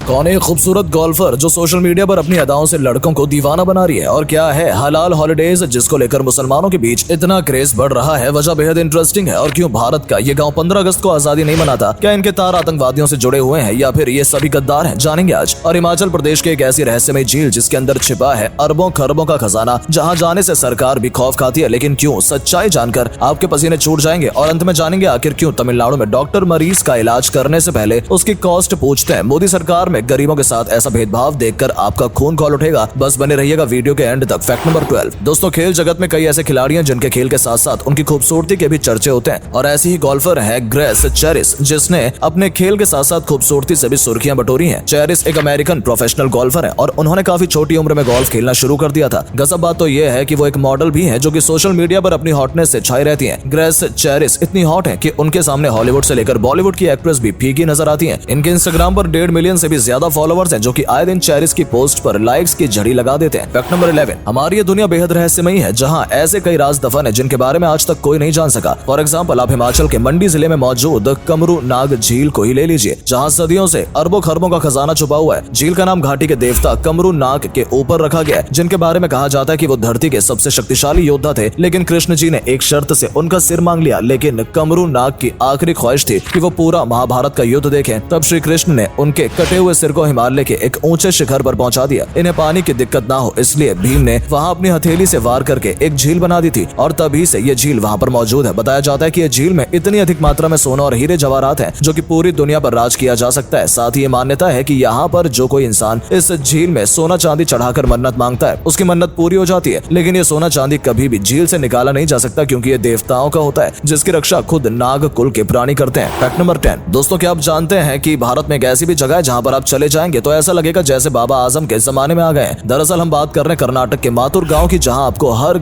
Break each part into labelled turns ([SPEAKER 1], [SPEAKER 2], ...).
[SPEAKER 1] कौन है ये खूबसूरत गोल्फर जो सोशल मीडिया पर अपनी अदाओं से लड़कों को दीवाना बना रही है, और क्या है हलाल हॉलिडेज जिसको लेकर मुसलमानों के बीच इतना क्रेज बढ़ रहा है। वजह बेहद इंटरेस्टिंग है। और क्यों भारत का ये गांव 15 अगस्त को आजादी नहीं मनाता? क्या इनके तार आतंकवादियों से जुड़े हुए हैं या फिर ये सभी गद्दार हैं? जानेंगे आज। और हिमाचल प्रदेश के एक ऐसी रहस्यमय झील जिसके अंदर छिपा है अरबों खरबों का खजाना, जहाँ जाने से सरकार भी खौफ खाती है। लेकिन क्यों? सच्चाई जानकर आपके पसीने छूट जाएंगे। और अंत में जानेंगे आखिर क्यों तमिलनाडु में डॉक्टर मरीज का इलाज करने से पहले उसकी कॉस्ट पूछते हैं। मोदी सरकार में गरीबों के साथ ऐसा भेदभाव देखकर आपका खून खौल उठेगा। बस बने रहिएगा वीडियो के एंड तक। Fact number 12। दोस्तों, खेल जगत में कई ऐसे खिलाड़ी हैं जिनके खेल के साथ साथ उनकी खूबसूरती के भी चर्चे होते हैं, और ऐसी ही गोल्फर है ग्रेस चैरिस, जिसने अपने खेल के साथ साथ खूबसूरती से भी सुर्खियां बटोरी हैं। चैरिस एक अमेरिकन प्रोफेशनल गोल्फर है और उन्होंने काफी छोटी उम्र में गोल्फ खेलना शुरू कर दिया था। गजब बात तो यह है कि वो एक मॉडल भी है जो कि सोशल मीडिया पर अपनी हॉटनेस से छाई रहती हैं। ग्रेस चैरिस इतनी हॉट है कि उनके सामने हॉलीवुड से लेकर बॉलीवुड की एक्ट्रेस भी फीकी नजर आती हैं। इनके इंस्टाग्राम पर 1.5 मिलियन से भी ज्यादा फॉलोअर्स हैं, जो कि आए दिन चैरिस की पोस्ट पर लाइक्स की झड़ी लगा देते हैं। Fact number 11। हमारी ये दुनिया बेहद रहस्यमयी है, जहां ऐसे कई राज दफन है जिनके बारे में आज तक कोई नहीं जान सका। फॉर एग्जाम्पल, आप हिमाचल के मंडी जिले में मौजूद कमरू नाग झील को ही ले लीजिए, जहां सदियों से अरबों खरबों का खजाना छुपा हुआ है। झील का नाम घाटी के देवता कमरू नाग के ऊपर रखा गया है, जिनके बारे में कहा जाता है कि वो धरती के सबसे शक्तिशाली योद्धा थे। लेकिन कृष्ण जी ने एक शर्त से उनका सिर मांग लिया। लेकिन कमरू नाग की आखिरी ख्वाहिश थी कि वो पूरा महाभारत का युद्ध देखें। तब श्री कृष्ण ने उनके कटे हुए सिर को हिमालय के एक ऊंचे शिखर पर पहुंचा दिया। इन्हें पानी की दिक्कत ना हो इसलिए भीम ने वहां अपनी हथेली से वार करके एक झील बना दी थी, और तभी से ये झील वहां पर मौजूद है। बताया जाता है कि ये झील में इतनी अधिक मात्रा में सोना और हीरे जवाहरात हैं जो कि पूरी दुनिया पर राज किया जा सकता है। साथ ही ये मान्यता है कि यहाँ पर जो कोई इंसान इस झील में सोना चांदी चढ़ाकर मन्नत मांगता है, उसकी मन्नत पूरी हो जाती है। लेकिन ये सोना चांदी कभी भी झील से निकाला नहीं जा सकता, क्योंकि ये देवताओं का होता है, जिसकी रक्षा खुद नाग कुल के प्राणी करते हैं। Fact number 10। दोस्तों, क्या आप जानते हैं कि भारत में एक ऐसी भी जगह है जहाँ पर आप चले जाएंगे तो ऐसा लगेगा जैसे बाबा आजम के जमाने में आ गए हैं। दरअसल हम बात कर रहे हैं कर्नाटक के माथुर गांव की, जहां आपको हर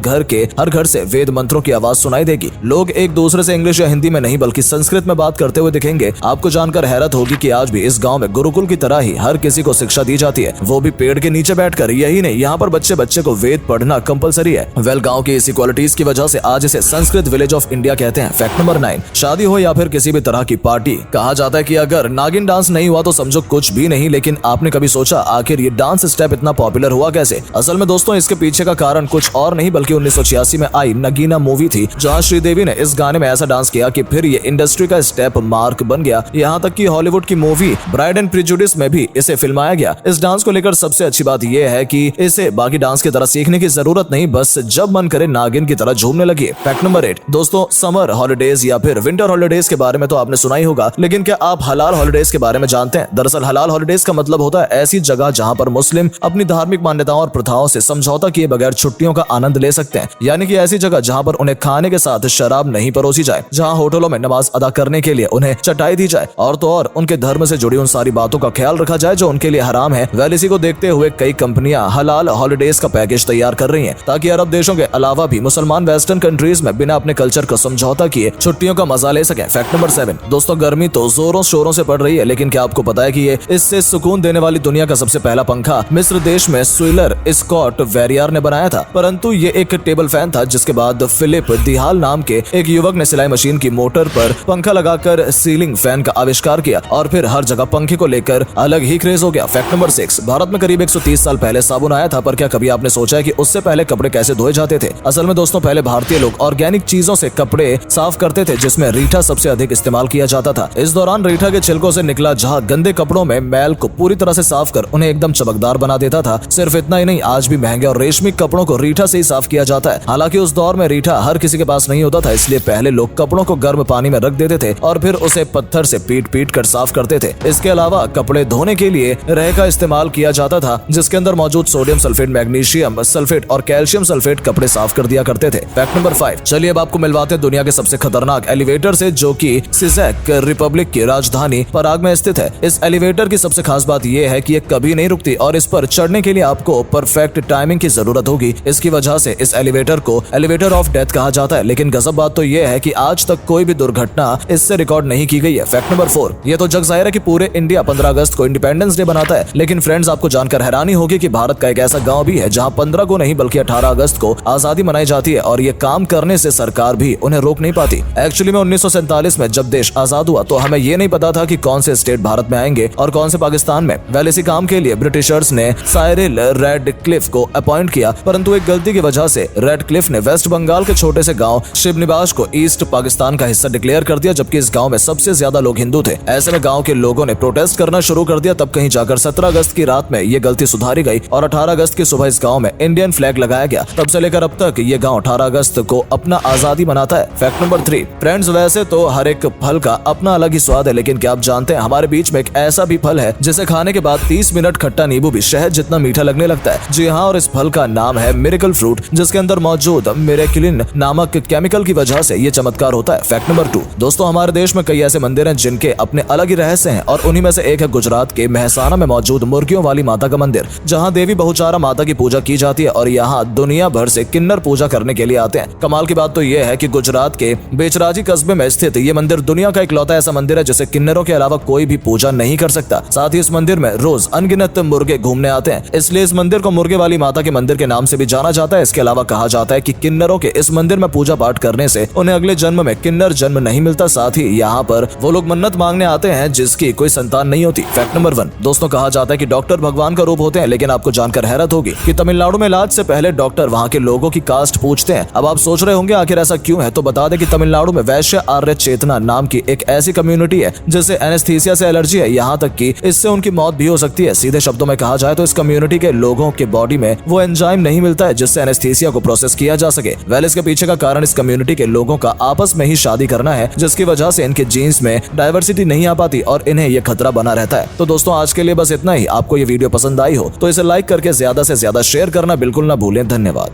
[SPEAKER 1] घर से वेद मंत्रों की आवाज सुनाई देगी। लोग एक दूसरे से इंग्लिश या हिंदी में नहीं बल्कि संस्कृत में बात करते हुए दिखेंगे। आपको जानकर हैरत होगी कि आज भी इस गांव में गुरुकुल की तरह ही हर किसी को शिक्षा दी जाती है, वो भी पेड़ के नीचे बैठकर। यही नहीं, यहाँ पर बच्चे बच्चे को वेद पढ़ना कंपलसरी है। गांव की इसी क्वालिटीज की वजह से आज इसे संस्कृत विलेज ऑफ इंडिया कहते हैं। Fact number 9। शादी हो या फिर किसी भी तरह की पार्टी, कहा जाता है कि अगर नागिन डांस नहीं हुआ तो समझो कुछ भी नहीं। लेकिन आपने कभी सोचा आखिर ये डांस स्टेप इतना पॉपुलर हुआ कैसे? असल में दोस्तों, इसके पीछे का कारण कुछ और नहीं बल्कि 1986 में आई नगीना मूवी थी, जहां श्रीदेवी ने इस गाने में ऐसा डांस किया कि फिर ये इंडस्ट्री का स्टेप मार्क बन गया। यहाँ तक कि हॉलीवुड की मूवी ब्राइड एंड प्रेजुडिस में भी इसे फिल्माया गया। इस डांस को लेकर सबसे अच्छी बात यह है कि इसे बाकी डांस की तरह सीखने की जरूरत नहीं, बस जब मन करे नागिन की तरह झूमने लगी। Fact number 8। दोस्तों, समर हॉलिडेज या फिर विंटर हॉलिडेज के बारे में तो आपने सुना ही होगा, लेकिन क्या आप हलाल हॉलिडेज के बारे में जानते हैं? दरअसल हलाल हॉलिडेज का मतलब होता है ऐसी जगह जहां पर मुस्लिम अपनी धार्मिक मान्यताओं और प्रथाओं से समझौता किए बगैर छुट्टियों का आनंद ले सकते हैं। यानी कि ऐसी जगह जहां पर उन्हें खाने के साथ शराब नहीं परोसी जाए, जहां होटलों में नमाज अदा करने के लिए उन्हें चटाई दी जाए, और तो और उनके धर्म से जुड़ी उन सारी बातों का ख्याल रखा जाए जो उनके लिए हराम है। वेल, इसी को देखते हुए कई कंपनियां हलाल हॉलिडेज का पैकेज तैयार कर रही हैं, ताकि अरब देशों के अलावा भी मुसलमान वेस्टर्न कंट्रीज में बिना अपने कल्चर का समझौता किए छुट्टियों का मजा ले सके। Fact number 7। दोस्तों, गर्मी तो जोरों शोरों से पड़ रही है, लेकिन क्या आपको पता है कि ये इससे सुकून देने वाली दुनिया का सबसे पहला पंखा मिस्र देश में स्विलर स्कॉट वेरियर ने बनाया था। परंतु ये एक टेबल फैन था, जिसके बाद फिलिप दिहाल नाम के एक युवक ने सिलाई मशीन की मोटर पर पंखा लगाकर सीलिंग फैन का आविष्कार किया, और फिर हर जगह पंखे को लेकर अलग ही क्रेज हो गया। Fact number 6। भारत में करीब 130 साल पहले साबुन आया था, पर क्या कभी आपने सोचा है कि उससे पहले कपड़े कैसे धोए जाते थे? असल में दोस्तों, पहले भारतीय लोग ऑर्गेनिक चीजों से कपड़े साफ करते थे, जिसमें रीठा सबसे अधिक इस्तेमाल किया जाता था। इस दौरान रीठा के छिलकों से निकला झाग गंदे कपड़ों में मैल को पूरी तरह से साफ कर उन्हें एकदम चमकदार बना देता था। सिर्फ इतना ही नहीं, आज भी महंगे और रेशमी कपड़ों को रीठा से ही साफ किया जाता है। हालांकि उस दौर में रीठा हर किसी के पास नहीं होता था, इसलिए पहले लोग कपड़ों को गर्म पानी में रख देते थे और फिर उसे पत्थर से पीट पीट कर साफ करते थे। इसके अलावा कपड़े धोने के लिए रेह का इस्तेमाल किया जाता था, जिसके अंदर मौजूद सोडियम सल्फेट, मैग्नीशियम सल्फेट और कैल्शियम सल्फेट कपड़े साफ कर दिया करते थे। Fact number 5। चलिए अब आपको मिलवाते हैं दुनिया के सबसे खतरनाक एलिवेटर से, जो कि सिजैक रिपब्लिक की राजधानी पराग में स्थित है। इस एलिवेटर की सबसे खास बात यह है कि ये कभी नहीं रुकती, और इस पर चढ़ने के लिए आपको परफेक्ट टाइमिंग की जरूरत होगी। इसकी वजह से इस एलिवेटर को एलिवेटर ऑफ डेथ कहा जाता है। लेकिन गजब बात तो यह है कि आज तक कोई भी दुर्घटना इससे रिकॉर्ड नहीं की गई है। Fact number 4। ये तो जग जाहिर है कि पूरे इंडिया 15 अगस्त को इंडिपेंडेंस डे बनाता है, लेकिन फ्रेंड्स, आपको जानकर हैरानी होगी कि भारत का एक ऐसा गांव भी है जहां 15 को नहीं बल्कि 18 अगस्त को आजादी मनाई जाती है, और ये काम करने से सरकार भी उन्हें रोक नहीं पाती। एक्चुअली में 1947 में जब देश आजाद हुआ तो हमें ये नहीं पता था कि कौन से स्टेट भारत में आएंगे और कौन से पाकिस्तान में। वेल इसी काम के लिए ब्रिटिशर्स ने साइरिल रेडक्लिफ को अपॉइंट किया, परंतु एक गलती की वजह से रेडक्लिफ ने वेस्ट बंगाल के छोटे से गांव शिबनिबाश को ईस्ट पाकिस्तान का हिस्सा डिक्लेयर कर दिया, जबकि इस गांव में सबसे ज्यादा लोग हिंदू थे। ऐसे में गांव के लोगों ने प्रोटेस्ट करना शुरू कर दिया। तब कहीं जाकर 17 अगस्त की रात में ये गलती सुधारी गई और 18 अगस्त की सुबह इस गांव में इंडियन फ्लैग लगाया गया। तब से लेकर अब तक ये गांव 18 अगस्त को अपना आजादी मनाता है। फैक्ट नंबर 3 फ्रेंड्स, वैसे तो हर एक फल का अपना अलग ही स्वाद है, लेकिन क्या आप जानते हैं हमारे बीच में एक ऐसा भी फल है जिसे खाने के बाद 30 मिनट खट्टा नींबू भी शहद जितना मीठा लगने लगता है। जी हाँ, और इस फल का नाम है मिरेकल फ्रूट, जिसके अंदर मौजूद मिरेक्लिन नामक केमिकल की वजह से ये चमत्कार होता है। फैक्ट नंबर 2 दोस्तों, हमारे देश में कई ऐसे मंदिर हैं जिनके अपने अलग ही रहस्य हैं, और उन्हीं में से एक है गुजरात के मेहसाना में मौजूद मुर्गियों वाली माता का मंदिर, जहां देवी बहुचारा माता की पूजा की जाती है और यहाँ दुनिया भर से किन्नर पूजा करने के लिए आते हैं। कमाल की बात तो यह है कि गुजरात के बेचराजी कस्बे में स्थित ये मंदिर दुनिया का इकलौता ऐसा मंदिर है जिसे किन्नरों के अलावा कोई भी पूजा नहीं कर सकता। साथ ही इस मंदिर में रोज अनगिनत मुर्गे घूमने आते हैं, इसलिए इस मंदिर को मुर्गे वाली माता के मंदिर के नाम से भी जाना जाता है। इसके अलावा कहा जाता है कि किन्नरों के इस मंदिर में पूजा पाठ करने से उन्हें अगले जन्म में किन्नर जन्म नहीं मिलता। साथ ही यहाँ पर वो लोग मन्नत मांगने आते हैं जिसकी कोई संतान नहीं होती। फैक्ट नंबर 1 दोस्तों, कहा जाता है कि डॉक्टर भगवान का रूप होते हैं, लेकिन आपको जानकर हैरत होगी कि तमिलनाडु में इलाज से पहले डॉक्टर वहाँ के लोगों की कास्ट पूछते हैं। अब आप सोच रहे होंगे आखिर ऐसा क्यों है, तो बता दें कि तमिलनाडु में वैश्य आर्य चेतना नाम की एक ऐसी कम्युनिटी है जिसे एनेस्थीसिया से एलर्जी है, यहाँ तक कि इससे उनकी मौत भी हो सकती है। सीधे शब्दों में कहा जाए तो इस कम्युनिटी के लोगों के बॉडी में वो एंजाइम नहीं मिलता है जिससे एनेस्थीसिया को प्रोसेस किया जा सके। वेल इसके पीछे का कारण इस कम्युनिटी के लोगों का आपस में ही शादी करना है, जिसकी वजह से इनके जीन्स में डाइवर्सिटी नहीं आ पाती और इन्हें ये खतरा बना रहता है। तो दोस्तों आज के लिए बस इतना ही। आपको ये वीडियो पसंद आई हो तो इसे लाइक करके ज्यादा से ज्यादा शेयर करना बिल्कुल ना भूलें। धन्यवाद।